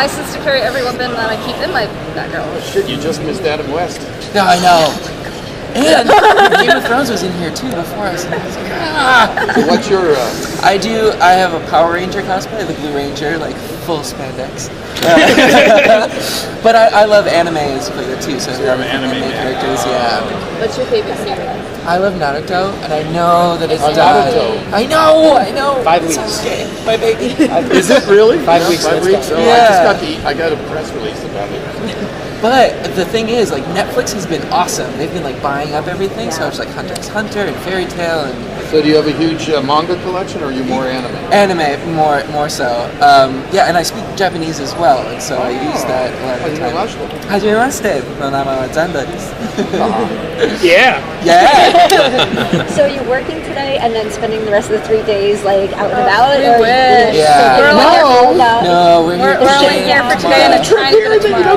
licensed to carry every weapon that I keep in my background. Oh shit, you just missed Adam West. No, I know. And Game of Thrones was in here too before us. And I was like, So what's your... I have a Power Ranger cosplay, the Blue Ranger, like full spandex. But I love anime as player too, so you're an anime characters, yeah. What's your favorite series? I love Naruto, and I know that it's done. Naruto. I know. 5 weeks. Okay, my baby. Is it really? 5 weeks. 5 weeks? Oh, Yeah. I got a press release about it. But the thing is, like, Netflix has been awesome. They've been like buying up everything, so it's like Hunter x Hunter and Fairy Tail and So do you have a huge manga collection, or are you more anime? anime more so. Yeah, and I speak Japanese as well, and so I use that a lot of the time. Hajimemashite, no nama wa Xander desu. Yeah. Yeah. So you're working today and then spending the rest of the 3 days like out and about? We or wish. Yeah. We're only here for- No, we're here. We're only here for today and trying to get it tomorrow.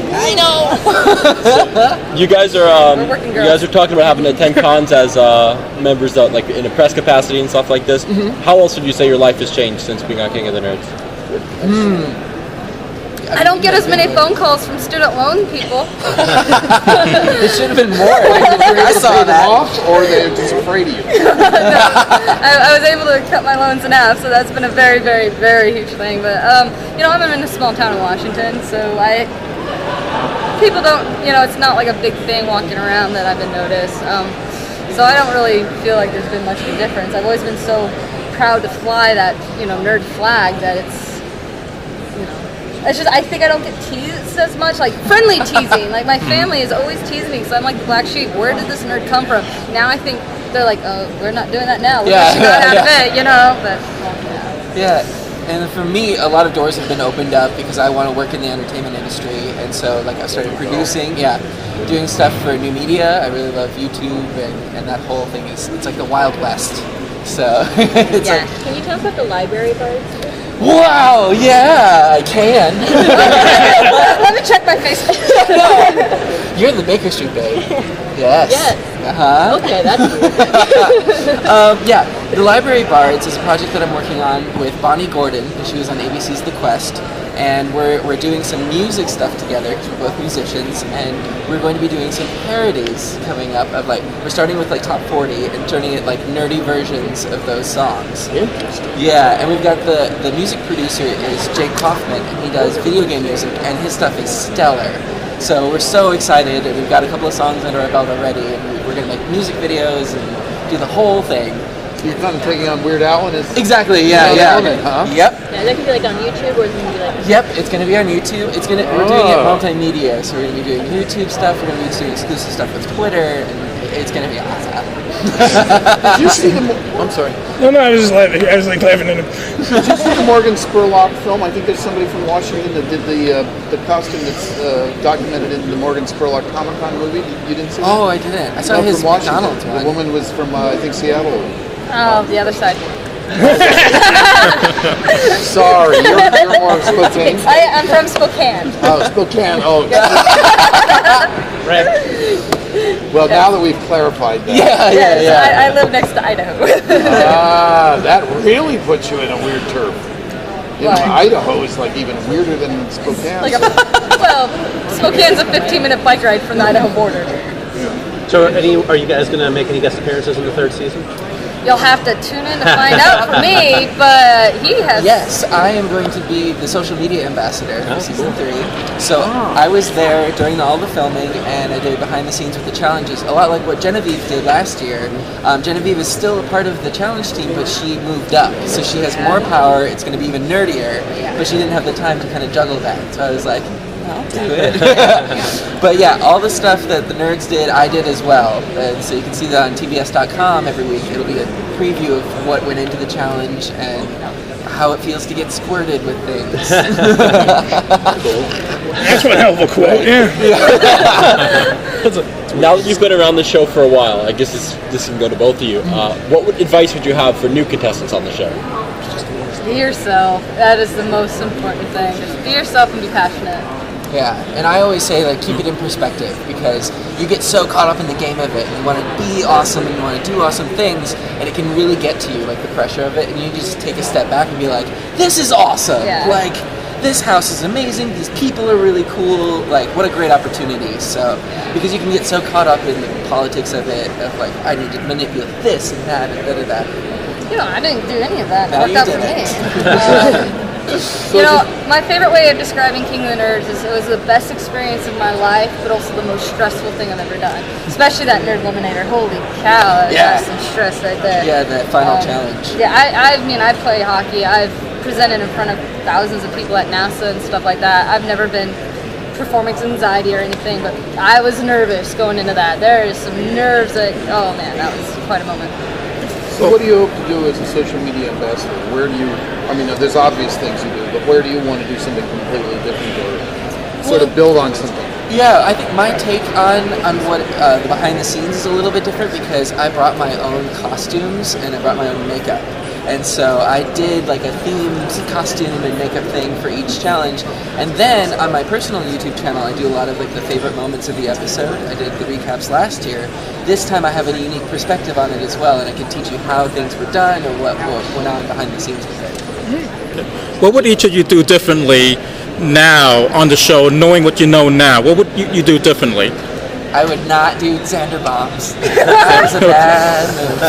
I know. You guys are We're working you girls. guys are talking about having to attend cons as members of, like, in a press capacity and stuff like this. How else would you say your life has changed since being on King of the Nerds? I don't get as many phone calls from student loan people. It should have been more. I saw that. Off, or they're just afraid of you? I was able to cut my loans in half, so that's been a very, very, very huge thing. But you know, I'm in a small town in Washington, so people don't, you know, it's not like a big thing walking around that I've been noticed. So I don't really feel like there's been much of a difference. I've always been so proud to fly that, you know, nerd flag that it's, you know, it's just, I think I don't get teased as much, like friendly teasing. Like my family is always teasing me because I'm like the black sheep. Where did this nerd come from? Now I think they're like, oh, we're not doing that now. We Yeah, got out yeah. of it, you know. But Yeah. And for me, a lot of doors have been opened up because I want to work in the entertainment industry, and so like I started producing, doing stuff for new media. I really love YouTube, and that whole thing it's like the Wild West. So it's like, Can you tell us about the library bards? wow, yeah, I can. let me check my Facebook. You're the Baker Street babe. Yes. Okay, that's weird. Yeah, the Library Bards is a project that I'm working on with Bonnie Gordon. She was on ABC's The Quest, and we're doing some music stuff together because we're both musicians, and we're going to be doing some parodies coming up of like, we're starting with like top 40 and turning it like nerdy versions of those songs. Interesting. Yeah, and we've got the music producer is Jake Kaufman, and he does video game music, and his stuff is stellar. So we're so excited, and we've got a couple of songs under our belt already, and we're going to make music videos and do the whole thing. You're kind of taking on Weird Al and his... Exactly, yeah. element, huh? Yep. Yeah, that could be like on YouTube or it's going to be like... Yep, it's going to be on YouTube. We're doing it multimedia, so we're going to be doing YouTube stuff, we're going to be doing exclusive stuff with Twitter, and it's going to be awesome. Did you see the... I'm sorry. No, I was just laughing. I was like laughing at him. Did you see the Morgan Spurlock film? I think there's somebody from Washington that did the costume that's documented in the Morgan Spurlock Comic-Con movie. You didn't see that? Oh, I didn't. I saw No, his from Washington. McDonald's one. The woman was from, I think, Seattle. Oh, the other side. Sorry, you're more of Spokane. I'm from Spokane. Oh, Spokane. Oh, well, now that we've clarified that. Yeah. I live next to Idaho. That really puts you in a weird turf. You know, Idaho is like even weirder than Spokane. Well, Spokane's a 15-minute bike ride from the Idaho border. So, are you guys going to make any guest appearances in the 3rd season? You'll have to tune in to find out for me, but he has... Yes, I am going to be the social media ambassador for season 3. So I was there during all the filming, and I did behind the scenes with the challenges, a lot like what Genevieve did last year. Genevieve is still a part of the challenge team, but she moved up, so she has more power. It's going to be even nerdier, but she didn't have the time to kind of juggle that. So I was like, I'll do it. But yeah, all the stuff that the nerds did, I did as well. And so you can see that on TBS.com every week. It'll be a preview of what went into the challenge and how it feels to get squirted with things. That's one hell of a quote. Yeah. Now that you've been around the show for a while, I guess this can go to both of you. What advice would you have for new contestants on the show? Be yourself. That is the most important thing. Just be yourself and be passionate. Yeah, and I always say, like, keep it in perspective, because you get so caught up in the game of it, and you want to be awesome, and you want to do awesome things, and it can really get to you, like, the pressure of it, and you just take a step back and be like, this is awesome! Yeah. Like, this house is amazing, these people are really cool, like, what a great opportunity. So, because you can get so caught up in the politics of it, of like, I need to manipulate this and that and da-da-da. I didn't do any of that. It No, worked you out for me. My favorite way of describing King of the Nerds is it was the best experience of my life, but also the most stressful thing I've ever done. Especially that Nerd Eliminator. Holy cow, that's some stress right there. Yeah, that final challenge. Yeah, I play hockey. I've presented in front of thousands of people at NASA and stuff like that. I've never been performance anxiety or anything, but I was nervous going into that. There is some nerves that, oh man, that was quite a moment. So what do you hope to do as a social media ambassador? Where do you, there's obvious things you do, but where do you want to do something completely different or sort of build on something? Yeah, I think my take on what the behind the scenes is a little bit different because I brought my own costumes and I brought my own makeup. And so I did like a themed costume and makeup thing for each challenge. And then on my personal YouTube channel, I do a lot of like the favorite moments of the episode. I did the recaps last year. This time I have a unique perspective on it as well, and I can teach you how things were done or what went on behind the scenes with it. What would each of you do differently now on the show, knowing what you know now? What would you do differently? I would not do Xander bombs. That was a bad move.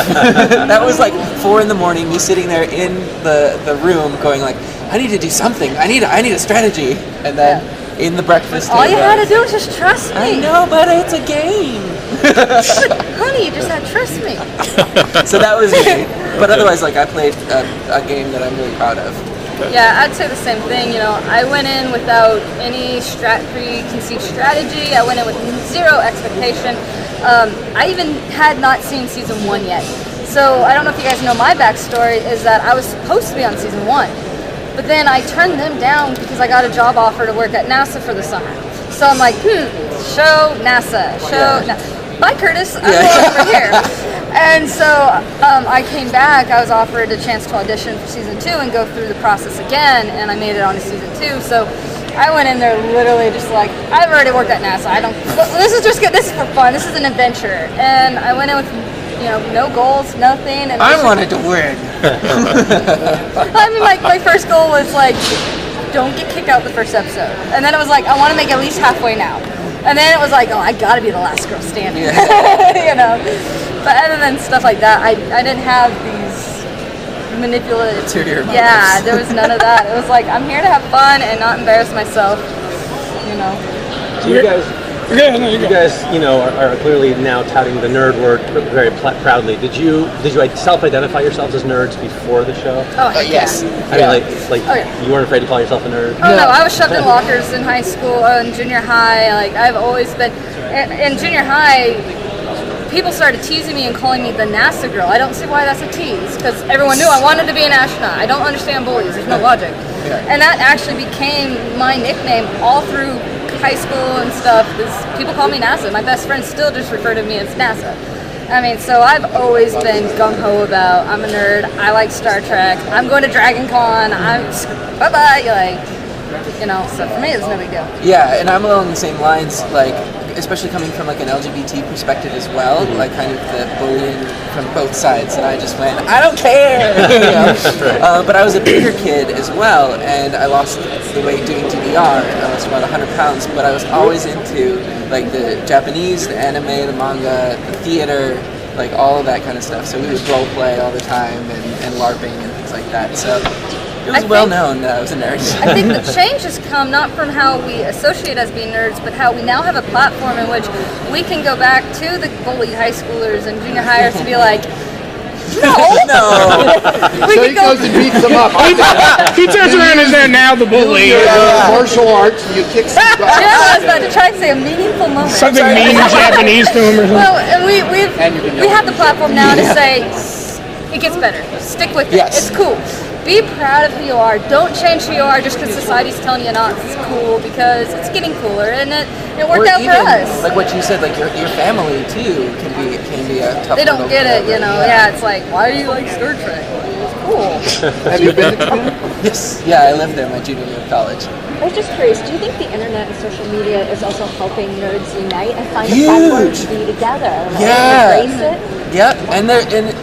That was like 4 a.m, me sitting there in the room going like, I need to do something. I need a strategy. And then in the breakfast all you had to do was just trust me. I know, but it's a game. Honey, you just had to trust me. So that was me. But otherwise, like I played a game that I'm really proud of. Yeah, I'd say the same thing. I went in without any preconceived strategy. I went in with zero expectation. I even had not seen season 1 yet. So I don't know if you guys know my backstory is that I was supposed to be on season 1. But then I turned them down because I got a job offer to work at NASA for the summer. So I'm like, show NASA, Bye, Curtis. I'm going over here. And so I came back. I was offered a chance to audition for season 2 and go through the process again, and I made it on to season 2. So I went in there literally just like, I've already worked at NASA. This is just good. This is for fun. This is an adventure. And I went in with no goals, nothing. And I wanted to win. My first goal was like, don't get kicked out the first episode. And then it was like, I want to make at least halfway now. And then it was like, oh, I gotta be the last girl standing. But other than stuff like that, I didn't have these manipulative. Interior motives. Yeah, there was none of that. It was like, I'm here to have fun and not embarrass myself. So you guys, are clearly now touting the nerd word very proudly. Did you self-identify yourselves as nerds before the show? Oh, yes. You weren't afraid to call yourself a nerd? Oh no, I was shoved in lockers in high school and junior high. Like I've always been in junior high. People started teasing me and calling me the NASA girl. I don't see why that's a tease because everyone knew I wanted to be an astronaut. I don't understand bullies. There's no logic. And that actually became my nickname all through high school and stuff. People call me NASA. My best friends still just refer to me as NASA. So I've always been gung-ho about, I'm a nerd, I like Star Trek, I'm going to Dragon Con, bye-bye, so for me it's no big deal. Yeah, and I'm along the same lines, especially coming from an LGBT perspective as well, kind of the bullying from both sides, and I just went, I don't care! But I was a bigger kid as well, and I lost the weight doing DDR. I lost about 100 pounds, but I was always into the Japanese, the anime, the manga, the theater, all of that kind of stuff. So we would role play all the time and LARPing and things like that. So it was well known that I was a nerd. I think the change has come not from how we associate as being nerds, but how we now have a platform in which we can go back to the bullied high schoolers and junior hires to be like, no. So he goes and beats them up. He turns around and they're now the bully. Martial arts, and you kick some guys. I was about to try to say a meaningful moment. Something mean Japanese to him or something. Well, and we have the platform now to say, it gets better. Stick with it. Yes. It's cool. Be proud of who you are. Don't change who you are just because society's telling you not. It's cool because it's getting cooler, and it worked out for us. Like what you said, your family too can be a tough. They don't get it, Yeah, it's like, why do you like Star Trek? It's cool. Have you been to Japan? Yes. Yeah, I lived there my junior year of college. I was just curious, do you think the internet and social media is also helping nerds unite and find a platform to be together? Embrace it? Yep, and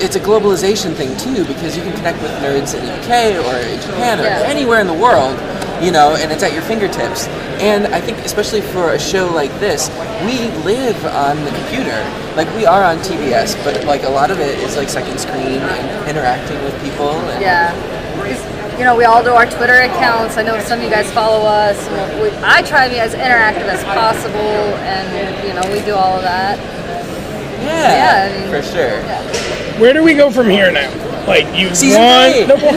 it's a globalization thing too, because you can connect with nerds in the UK or in Japan or anywhere in the world, you know, and it's at your fingertips. And I think especially for a show like this, we live on the computer. Like, we are on TBS, but like a lot of it is like second screen and interacting with people. And you know, we all do our Twitter accounts. I know some of you guys follow us. I try to be as interactive as possible, and you know, we do all of that. Yeah, I mean, for sure. Yeah. Where do we go from here now? Like, you Season won. 3. No, but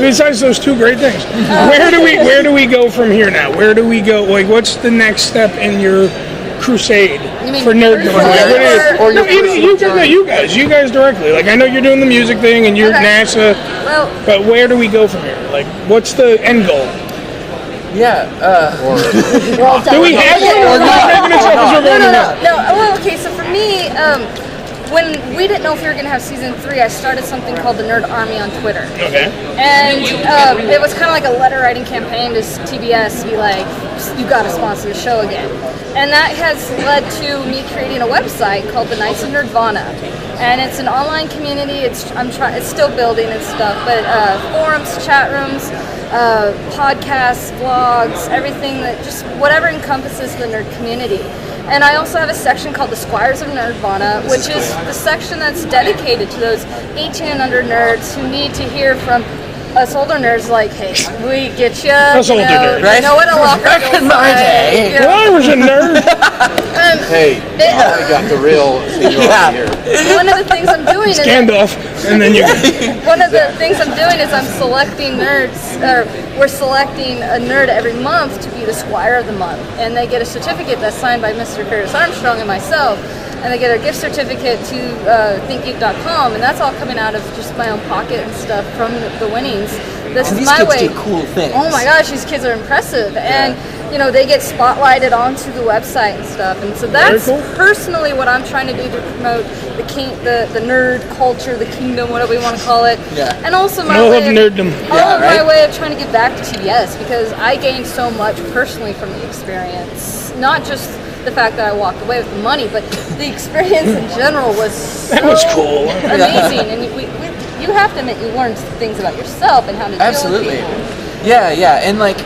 besides those two great things, where do we go from here now? Where do we go? Like, what's the next step in your crusade for nerddom? You guys directly. Like, I know you're doing the music thing and you're NASA, but where do we go from here? Like, what's the end goal? Yeah. Do we have one? No. Well, okay. So for me, when we didn't know if we were going to have season 3, I started something called the Nerd Army on Twitter. Okay. And it was kind of like a letter writing campaign to TBS to be like, you got to sponsor the show again. And that has led to me creating a website called the Knights of Nerdvana. And it's an online community. It's still building and stuff, but forums, chat rooms, podcasts, blogs, everything that just whatever encompasses the nerd community. And I also have a section called the Squires of Nerdvana, which is the section that's dedicated to those 18 and under nerds who need to hear from us older nerds, like, hey, we get you. Us older nerds, right? You know what a locker Back in my day. you know. Well, I was a nerd. Hey, I got the real seniority here. One of the things I'm doing is Gandalf, and then you. one of the things I'm doing is I'm selecting nerds, or we're selecting a nerd every month to be the Squire of the Month, and they get a certificate that's signed by Mr. Curtis Armstrong and myself, and they get a gift certificate to thinkgeek.com, and that's all coming out of just my own pocket and stuff from the winnings. This And is these my kids way. do cool things. Oh my gosh, these kids are impressive, and you know, they get spotlighted onto the website and stuff, and so that's Very cool. personally what I'm trying to do to promote the nerd culture, the kingdom, whatever we want to call it. Yeah. And also my All way of of, nerddom. all of right? my way of trying to give back to TBS, because I gained so much personally from the experience. Not just the fact that I walked away with the money, but the experience in general was so That was cool. amazing. And you have to admit, you learn things about yourself and how to Absolutely. deal with people. Yeah, and like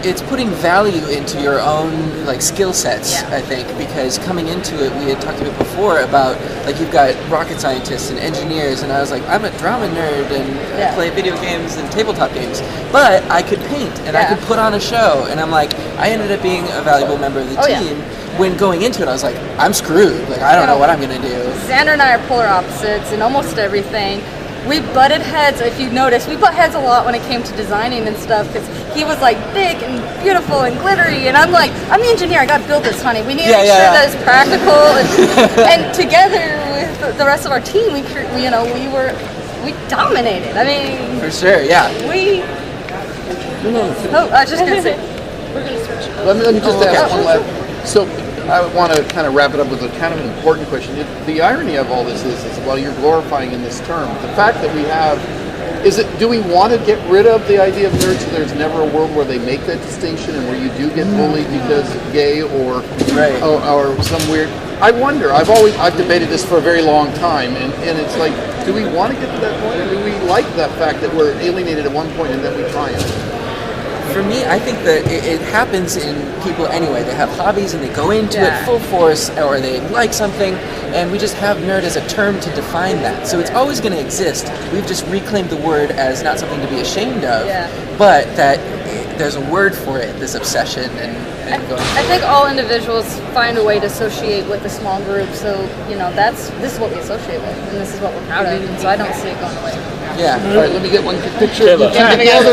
it's putting value into your own like skill sets. Yeah. I think, because coming into it, we had talked a bit before about like you've got rocket scientists and engineers, and I was like, I'm a drama nerd and I play video games and tabletop games, but I could paint and I could put on a show, and I'm like, I ended up being a valuable member of the team. When going into it, I was like, I'm screwed. Like, I don't know what I'm gonna do. Xander and I are polar opposites in almost everything. We butted heads, if you notice, we butt heads a lot when it came to designing and stuff, because he was like big and beautiful and glittery, and I'm like, I'm the engineer, I gotta build this, honey. We need to make sure that it's practical, and togetger with the rest of our team, we dominated. I mean, For sure, yeah. I was just gonna say, we're gonna switch. Let me just ask one last. So I want to kind of wrap it up with a kind of an important question. The irony of all this is while you're glorifying in this term, the fact that we have, do we want to get rid of the idea of nerds so there's never a world where they make that distinction and where you do get bullied because gay or some weird, I wonder, I've debated this for a very long time, and it's like, do we want to get to that point, or do we like that fact that we're alienated at one point and then we triumph? For me, I think that it happens in people anyway. They have hobbies and they go into it full force, or they like something, and we just have nerd as a term to define that. So it's always going to exist. We've just reclaimed the word as not something to be ashamed of, but that there's a word for it, this obsession. And going. I think all individuals find a way to associate with a small group, so this is what we associate with, and this is what we're proud of, and so I don't see it going away. Yeah. All right, let me get one picture of you two together.